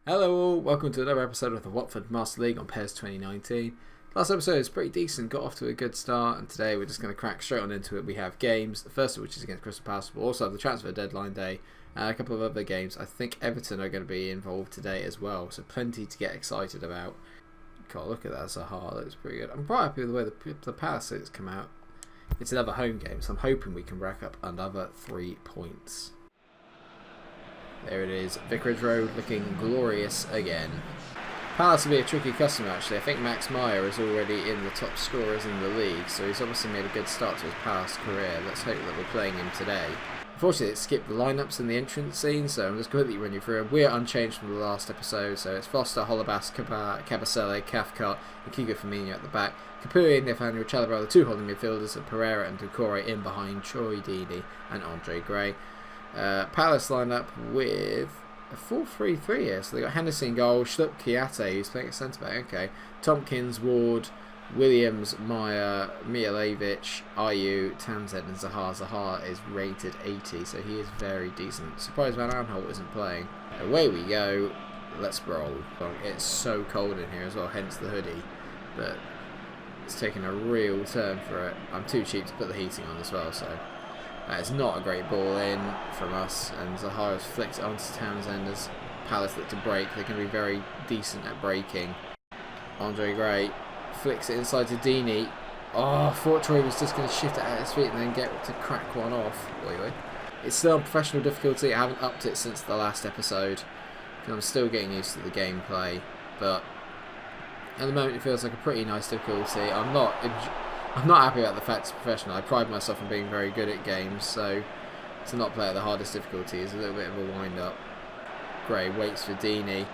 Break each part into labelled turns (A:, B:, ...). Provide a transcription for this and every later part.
A: Hello all, welcome to another episode of the Watford Master League on PES 2019. Last episode is pretty decent, got off to a good start, and today we're just going to crack straight on into it. We have games, the first of which is against Crystal Palace. We'll also have the transfer deadline day, and a couple of other games. I think Everton are going to be involved today as well, so plenty to get excited about. God, look at that, Zaha, that looks pretty good. I'm quite happy with the way the Palace has come out. It's another home game, so I'm hoping we can rack up another 3 points. There it is, Vicarage Road looking glorious again. Palace will be a tricky customer actually. I think Max Meyer is already in the top scorers in the league, so he's obviously made a good start to his Palace career. Let's hope that we're playing him today. Unfortunately, it skipped the lineups in the entrance scene, so I'm just quickly running you through them. We're unchanged from the last episode, so it's Foster, Holebas, Cabasele, Cathcart, and Kiko Firmino at the back. Capuy, Nathaniel Chalobah, the two holding midfielders, and Pereira and Doucouré in behind Troy Deeney and Andre Gray. Palace lined up with a 4-3-3 here, so they got Hennessy in goal, Schlupp, Kiate, who's playing at centre back, okay, Tompkins, Ward, Williams, Meyer, Mijalovic, Ayew, Townsend and Zaha. Zaha is rated 80, so he is very decent. Surprised Van Aanholt isn't playing. Away we go, let's roll. It's so cold in here as well, hence the hoodie, but it's taking a real turn for it. I'm too cheap to put the heating on as well, so that is not a great ball in from us, and Zaha has flicked it onto Townsend as Palace look to break. They're going to be very decent at breaking. Andre Gray flicks it inside to Deeney. Oh, I thought Troy was just going to shift it at his feet and then get to crack one off. It's still on professional difficulty. I haven't upped it since the last episode, and I'm still getting used to the gameplay, but at the moment it feels like a pretty nice difficulty. I'm not happy about the fact it's professional. I pride myself on being very good at games, so to not play at the hardest difficulty is a little bit of a wind-up. Gray waits for Deeney.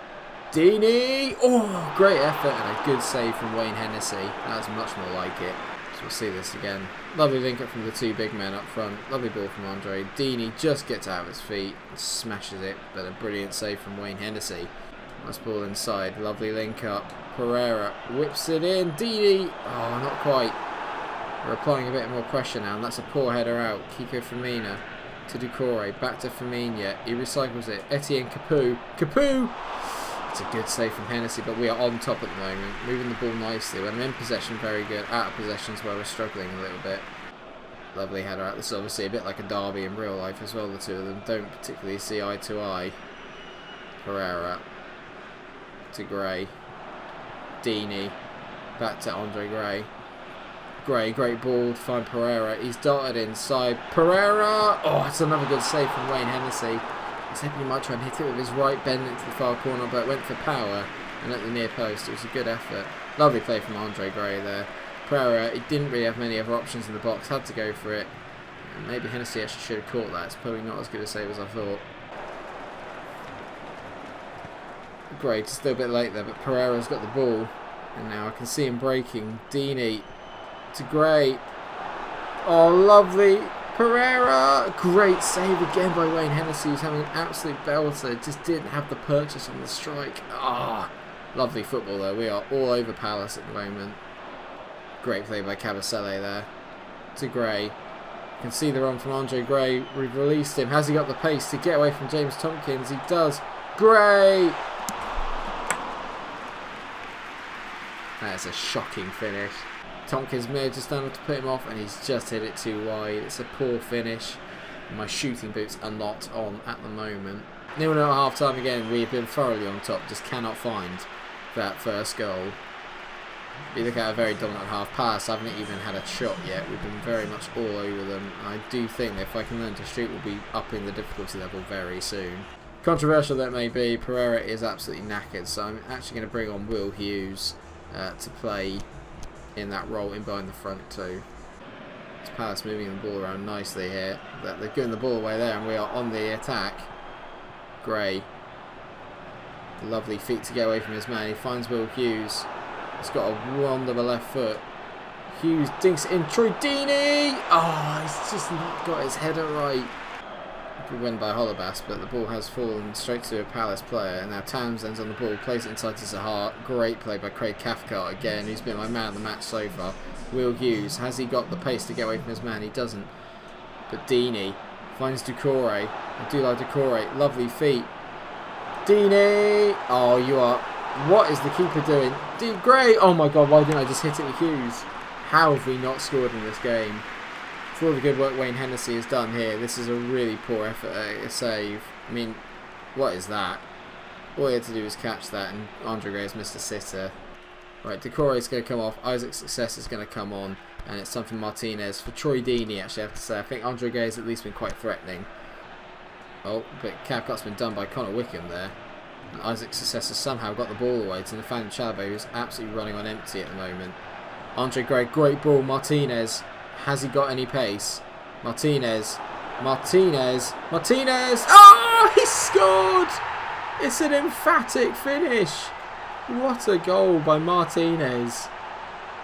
A: Deeney! Oh, great effort and a good save from Wayne Hennessy. That was much more like it. So we'll see this again. Lovely link-up from the two big men up front. Lovely ball from Andre. Deeney just gets out of his feet and smashes it, but a brilliant save from Wayne Hennessy. Nice ball inside. Lovely link-up. Pereira whips it in. Deeney! Oh, not quite. We're applying a bit more pressure now, and that's a poor header out. Kiko Firmino to Doucouré, back to Firmino. He recycles it. Etienne Capoue. Capoue! It's a good save from Hennessy, but we are on top at the moment. Moving the ball nicely. When we're in possession, very good. Out of possession is where we're struggling a little bit. Lovely header out. This is obviously a bit like a derby in real life as well, the two of them. Don't particularly see eye to eye. Pereira to Gray. Deeney. Back to Andre Gray. Gray, great ball to find Pereira. He's darted inside. Pereira! Oh, it's another good save from Wayne Hennessy. I was hoping he might try and hit it with his right, bend into the far corner, but went for power and at the near post. It was a good effort. Lovely play from Andre Gray there. Pereira, he didn't really have many other options in the box, had to go for it. And maybe Hennessy actually should have caught that. It's probably not as good a save as I thought. Great, it's still a bit late there, but Pereira's got the ball. And now I can see him breaking. Deeney to Gray. Oh, lovely. Pereira. Great save again by Wayne Hennessy, who's having an absolute belter. Just didn't have the purchase on the strike. Ah, lovely football though. We are all over Palace at the moment. Great play by Cabasele there. To Gray. You can see the run from Andre Gray. We've released him. Has he got the pace to get away from James Tompkins? He does. Gray. That's a shocking finish. Tompkins may have just done enough to put him off, and he's just hit it too wide. It's a poor finish. My shooting boots are not on at the moment. 0-0 at half time again. We've been thoroughly on top, just cannot find that first goal. We look at a very dominant half pass. I haven't even had a shot yet. We've been very much all over them. I do think that if I can learn to shoot, we'll be upping the difficulty level very soon. Controversial that may be, Pereira is absolutely knackered, so I'm actually going to bring on Will Hughes to play in that role in behind the front too. It's Palace moving the ball around nicely here. They're getting the ball away there, and we are on the attack. Gray. Lovely feet to get away from his man. He finds Will Hughes. He's got a wand of a left foot. Hughes dinks it in. Troy Deeney! Oh, he's just not got his header right. Good win by Holebas, but the ball has fallen straight to a Palace player, and now Townsend's on the ball, plays it inside to Zaha. Great play by Craig Cathcart again, who's been my man of the match so far. Will Hughes, has he got the pace to get away from his man? He doesn't. But Deeney finds Doucouré. I do like Doucouré. Lovely feet. Deeney. Oh, you are. What is the keeper doing? Gray. Oh my God, why didn't I just hit it with Hughes? How have we not scored in this game? For all the good work Wayne Hennessy has done here, this is a really poor effort at a save. I mean, what is that? All he had to do was catch that, and Andre Gray has missed a sitter. Right, Decore is going to come off, Isaac's Success is going to come on, and it's something Martinez for Troy Deeney, actually, I have to say. I think Andre Gray has at least been quite threatening. Oh, but cap cut's been done by Connor Wickham there. And Isaac's Success has somehow got the ball away to Nathaniel Chalobah, who's absolutely running on empty at the moment. Andre Gray, great ball. Martinez, has he got any pace? Martinez. Oh, he scored! It's an emphatic finish. What a goal by Martinez.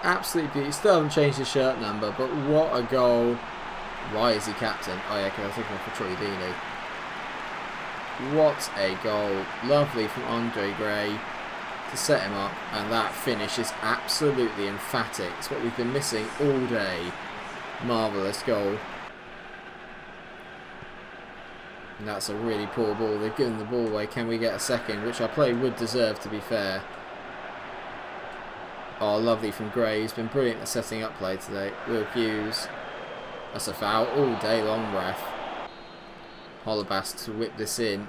A: Absolutely beautiful. Still haven't changed his shirt number, but what a goal. Why is he captain? Oh yeah, because I think I'm for Troy Deeney. What a goal. Lovely from Andre Gray to set him up, and that finish is absolutely emphatic. It's what we've been missing all day. Marvellous goal. And that's a really poor ball. They've given the ball away. Can we get a second? Which our play would deserve, to be fair. Oh, lovely from Gray. He's been brilliant at setting up play today. Will Hughes. That's a foul all day long, ref. Holobas to whip this in.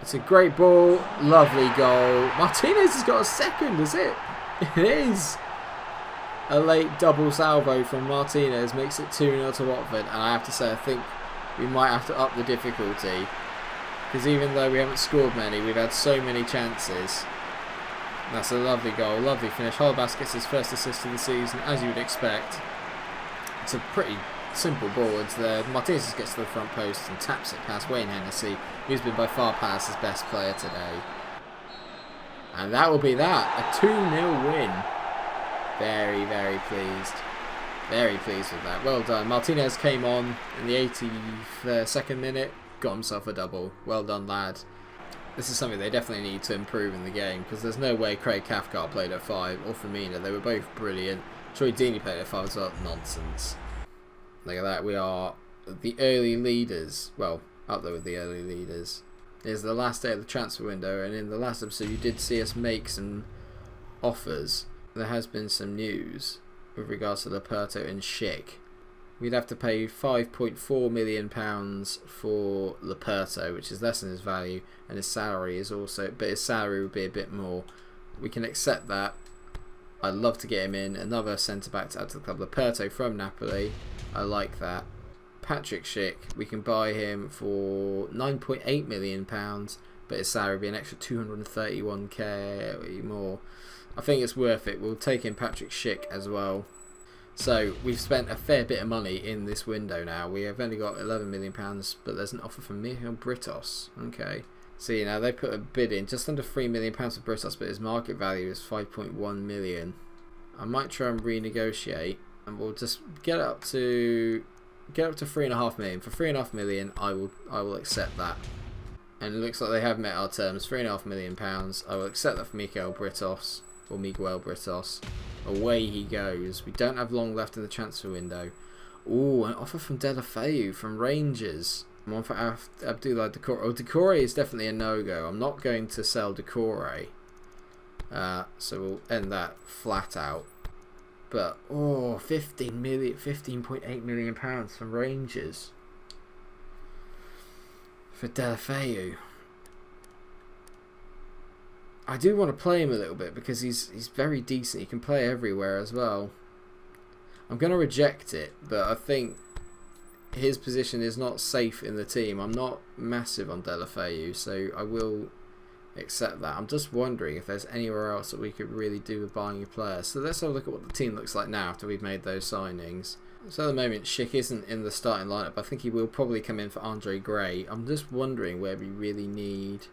A: It's a great ball. Lovely goal. Martinez has got a second, is it? It is. A late double salvo from Martinez makes it 2-0 to Watford. And I have to say, I think we might have to up the difficulty, because even though we haven't scored many, we've had so many chances. That's a lovely goal, lovely finish. Holobas gets his first assist of the season, as you would expect. It's a pretty simple ball into there. Martinez gets to the front post and taps it past Wayne Hennessy, who's been by far Palace's best player today. And that will be that, a 2-0 win. Very, very pleased. Very pleased with that. Well done. Martinez came on in the 82nd minute, got himself a double. Well done, lad. This is something they definitely need to improve in the game, because there's no way Craig Cathcart played at 5 or Firmino. They were both brilliant. Troy Deeney played at 5 as well. Nonsense. Look at that. We are the early leaders. Well, up there with the early leaders. It's the last day of the transfer window, and in the last episode you did see us make some offers. There has been some news with regards to Laporto and Schick. We'd have to pay £5.4 million for Laporto, which is less than his value, and his salary is also, but his salary would be a bit more. We can accept that. I'd love to get him in. Another centre back to add to the club. Laporto from Napoli. I like that. Patrick Schick, we can buy him for £9.8 million, but his salary would be an extra 231k more. I think it's worth it. We'll take in Patrick Schick as well. So we've spent a fair bit of money in this window now. We have only got £11 million, but there's an offer from Michael Britos. Okay. See, now they put a bid in just under £3 million for Britos, but his market value is £5.1 million. I might try and renegotiate, and we'll just get it up to £3.5 million. For £3.5 million, I will accept that. And it looks like they have met our terms. £3.5 million. I will accept that for Miguel Britos. Away he goes. We don't have long left in the transfer window. Ooh, an offer from Delafeu from Rangers. One for Abdullah Decore. Oh, Decore is definitely a no-go. I'm not going to sell Decore. So we'll end that flat out. But, oh, £15.8 million from Rangers. For Delafeu. I do want to play him a little bit because he's very decent. He can play everywhere as well. I'm going to reject it, but I think his position is not safe in the team. I'm not massive on Delafeu, so I will accept that. I'm just wondering if there's anywhere else that we could really do with buying a player. So let's have a look at what the team looks like now after we've made those signings. So at the moment, Schick isn't in the starting lineup. I think he will probably come in for Andre Gray. I'm just wondering where we really need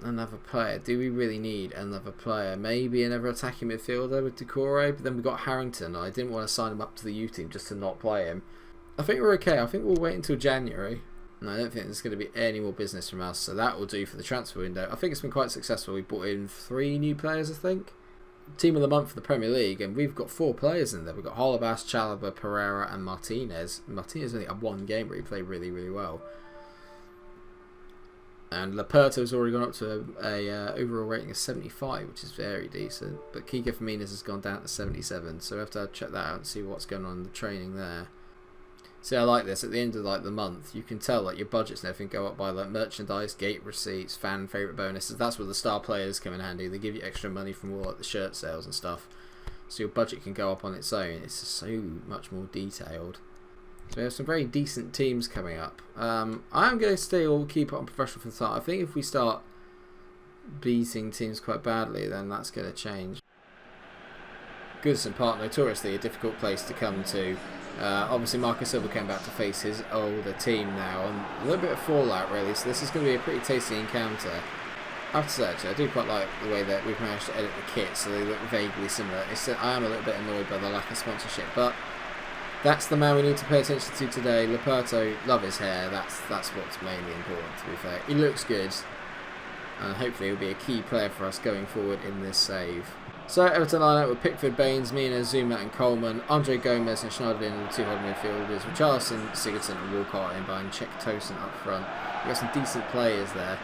A: another player. Do we really need another player? Maybe another attacking midfielder with Decore, but then we've got Harrington. I didn't want to sign him up to the U team just to not play him. I think we're okay. I think we'll wait until January. No, I don't think there's going to be any more business from us, so that will do for the transfer window. I think it's been quite successful. We brought in 3 new players, I think. Team of the month for the Premier League, and we've got 4 players in there. We've got Holobas, Chalobah, Pereira and Martinez. Martinez only had 1 game where he played really, really well. And Laporto's already gone up to a overall rating of 75, which is very decent. But Kiko Firmino's has gone down to 77, so we have to check that out and see what's going on in the training there. See, I like this. At the end of the month, you can tell your budgets and everything go up by merchandise, gate receipts, fan favourite bonuses. That's where the star players come in handy. They give you extra money from all the shirt sales and stuff, so your budget can go up on its own. It's just so much more detailed. So we have some very decent teams coming up. I'm going to still keep it on professional for the start. I think if we start beating teams quite badly, then that's going to change. Goodison Park, notoriously a difficult place to come to. Obviously Marcus Silva came back to face his older team now, and a little bit of fallout really, so this is going to be a pretty tasty encounter. I have to say, actually, I do quite like the way that we've managed to edit the kit so they look vaguely similar. I am a little bit annoyed by the lack of sponsorship, but that's the man we need to pay attention to today. Laporto, love his hair, that's what's mainly important, to be fair. He looks good, and hopefully he'll be a key player for us going forward in this save. So Everton line up with Pickford, Baines, Mina, Zuma and Coleman, Andre Gomez and Schneiderlin are the two holding midfielders, Richarlison, Sigurdsson and Walcott in behind, Czech Tosin up front. We've got some decent players there.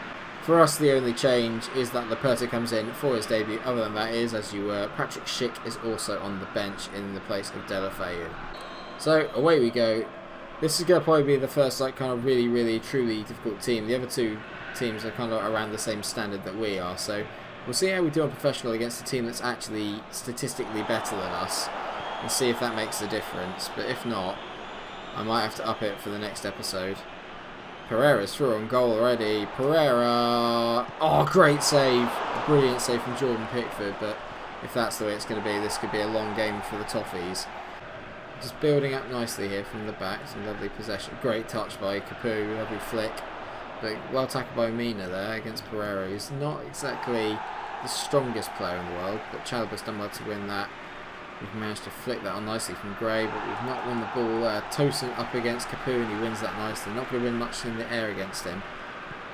A: For us, the only change is that Laporto comes in for his debut. Other than that is, as you were, Patrick Schick is also on the bench in the place of Deulofeu. So away we go. This is going to probably be the first kind of really, really, truly difficult team. The other two teams are kind of around the same standard that we are. So we'll see how we do on professional against a team that's actually statistically better than us, and see if that makes a difference. But if not, I might have to up it for the next episode. Pereira's through on goal already. Pereira! Oh, great save. A brilliant save from Jordan Pickford, but if that's the way it's going to be, this could be a long game for the Toffees. Just building up nicely here from the back. Some lovely possession. Great touch by Capu. Lovely flick. But well tackled by Mina there against Pereira. He's not exactly the strongest player in the world, but Chalobah's done well to win that. We've managed to flick that on nicely from Gray, but we've not won the ball there. Tosin up against Capu, and he wins that nicely. Not going to win much in the air against him.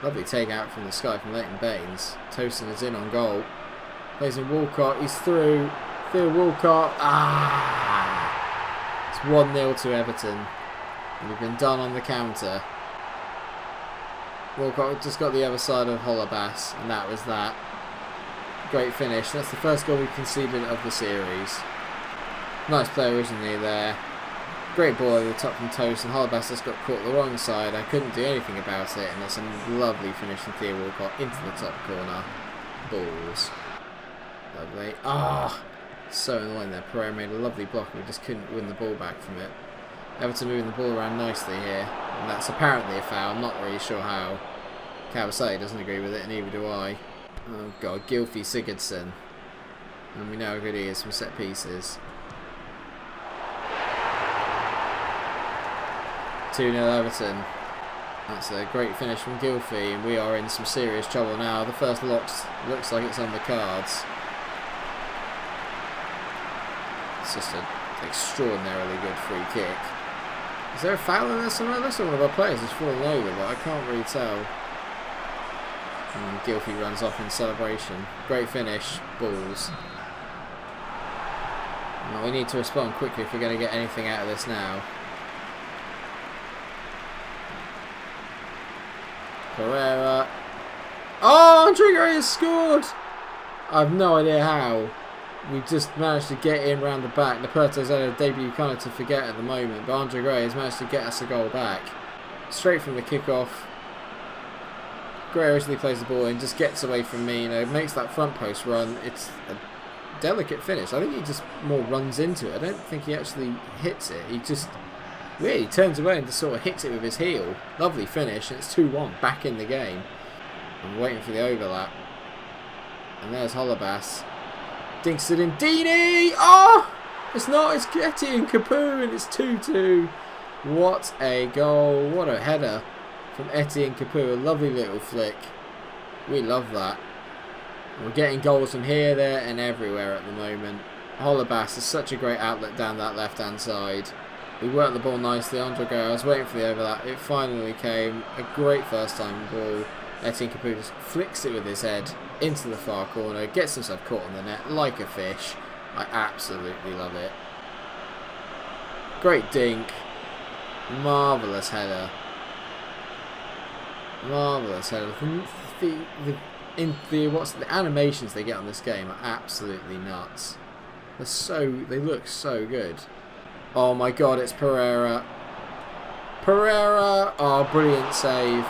A: Lovely take out from the sky from Leighton Baines. Tosin is in on goal. Plays in Walcott. He's through. Theo Walcott. It's 1-0 to Everton. And we've been done on the counter. Walcott just got the other side of Holebas, and that was that. Great finish. That's the first goal we've conceded of the series. Nice play originally there. Great ball over the top from Toast, and Holebas just got caught the wrong side. I couldn't do anything about it, and it's a lovely finish from Theo Walcott into the top corner. Balls. Lovely. So annoying there. Pereira made a lovely block, and we just couldn't win the ball back from it. Everton moving the ball around nicely here, and that's apparently a foul. I'm not really sure how. Kawasaki doesn't agree with it, and neither do I. Oh god, Gylfi Sigurdsson. And we know how good he is from set pieces. 2-0 Everton. That's a great finish from Gylfi, and we are in some serious trouble now. The first looks like it's on the cards. It's just an extraordinarily good free kick. Is there a foul in there somewhere? Looks like one of our players has fallen over, but I can't really tell. And Gylfi runs off in celebration. Great finish. Balls. Well, we need to respond quickly if we're going to get anything out of this now. Pereira. Oh, Andre Gray has scored! I have no idea how. We just managed to get in round the back. Laporto's had a debut kind of to forget at the moment, but Andre Gray has managed to get us a goal back. Straight from the kick-off. Gray originally plays the ball and just gets away from me, makes that front post run. It's a delicate finish. I think he just more runs into it. I don't think he actually hits it. He just really turns away and just sort of hits it with his heel. Lovely finish, and it's 2-1, back in the game. I'm waiting for the overlap. And there's Holebas. Dinks it in. Deeney! Oh! It's not, it's Getty and Capu, and it's 2-2. What a goal. What a header from Etienne Capu. A lovely little flick. We love that. We're getting goals from here, there and everywhere at the moment. Holebas is such a great outlet down that left hand side. We worked the ball nicely. Andre Gray, I was waiting for the overlap. It finally came. A great first time ball. Etienne Capu just flicks it with his head into the far corner. Gets himself caught on the net like a fish. I absolutely love it. Great dink. Marvellous header. Marvellous header. The animations they get on this game are absolutely nuts. They look so good. Oh my god, it's Pereira. Pereira! Oh, brilliant save.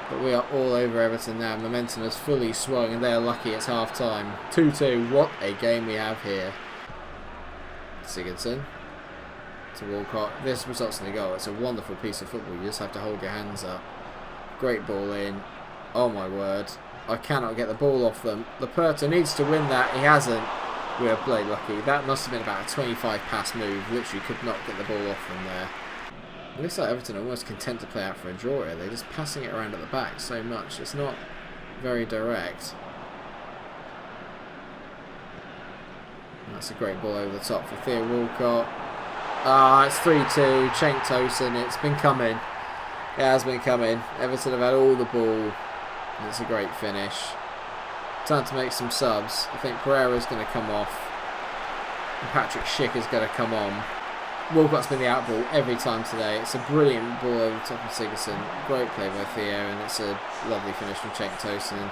A: But we are all over Everton now. Momentum has fully swung and they are lucky it's half time. 2-2. What a game we have here. Sigurdsson to Walcott. This results in a goal. It's a wonderful piece of football. You just have to hold your hands up. Great ball in. Oh my word. I cannot get the ball off them. Laporta needs to win that. He hasn't. We are bloody lucky. That must have been about a 25 pass move. Literally could not get the ball off them there. It looks like Everton are almost content to play out for a draw here. They're just passing it around at the back so much. It's not very direct. That's a great ball over the top for Theo Walcott. Ah, it's 3-2. Cenk Tosun. It's been coming. It has been coming. Everton have had all the ball. And it's a great finish. Time to make some subs. I think Pereira's going to come off. And Patrick Schick is going to come on. Walcott's been the outball every time today. It's a brilliant ball over the top of Sigurdsson. Great play by Theo, and it's a lovely finish from Cenk Tosun.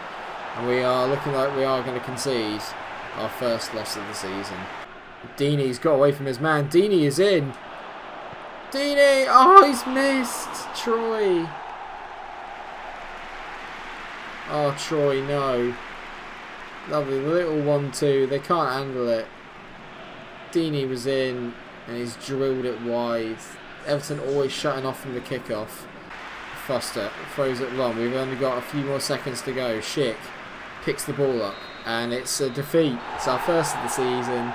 A: And we are looking like we are going to concede our first loss of the season. Deeney's got away from his man. Deeney is in. Deeney! Oh, he's missed! Troy. Oh, Troy, no. Lovely little 1-2. They can't handle it. Deeney was in. And he's drilled it wide. Everton always shutting off from the kickoff. Foster throws it long. We've only got a few more seconds to go. Schick picks the ball up. And it's a defeat. It's our first of the season.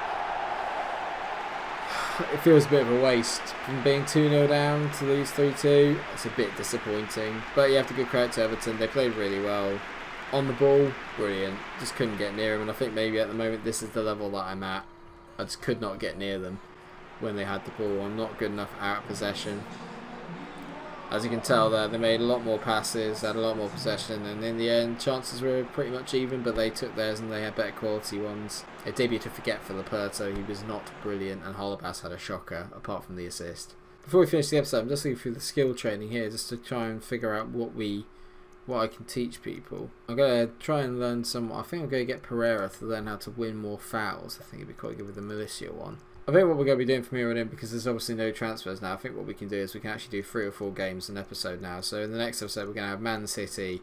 A: It feels a bit of a waste. From being 2-0 down to lose 3-2. It's a bit disappointing. But you have to give credit to Everton. They played really well. On the ball, brilliant. Just couldn't get near them. And I think maybe at the moment this is the level that I'm at. I just could not get near them when they had the ball. I'm not good enough out of possession. As you can tell there, they made a lot more passes, had a lot more possession, and in the end chances were pretty much even, but they took theirs and they had better quality ones. A debut to forget for Laporta. He was not brilliant, and Holebas had a shocker apart from the assist. Before we finish the episode, I'm just looking through the skill training here just to try and figure out what I can teach people. I'm going to try and learn some. I think I'm going to get Pereira to learn how to win more fouls. I think it'd be quite good with the Militia one. I think what we're going to be doing from here on in, because there's obviously no transfers now, I think what we can do is we can actually do 3 or 4 games an episode now. So in the next episode we're going to have Man City,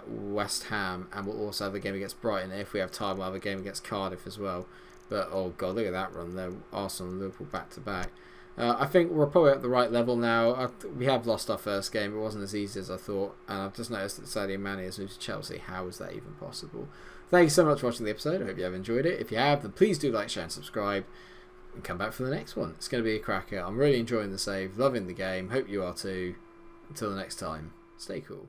A: West Ham, and we'll also have a game against Brighton. If we have time, we'll have a game against Cardiff as well. But oh god, look at that run there. Arsenal and Liverpool back to back. I think we're probably at the right level now. We have lost our first game. It wasn't as easy as I thought. And I've just noticed that Sadio Mane has moved to Chelsea. How is that even possible? Thank you so much for watching the episode. I hope you have enjoyed it. If you have, then please do like, share and subscribe. And come back for the next one. It's going to be a cracker. I'm really enjoying the save. Loving the game. Hope you are too. Until the next time. Stay cool.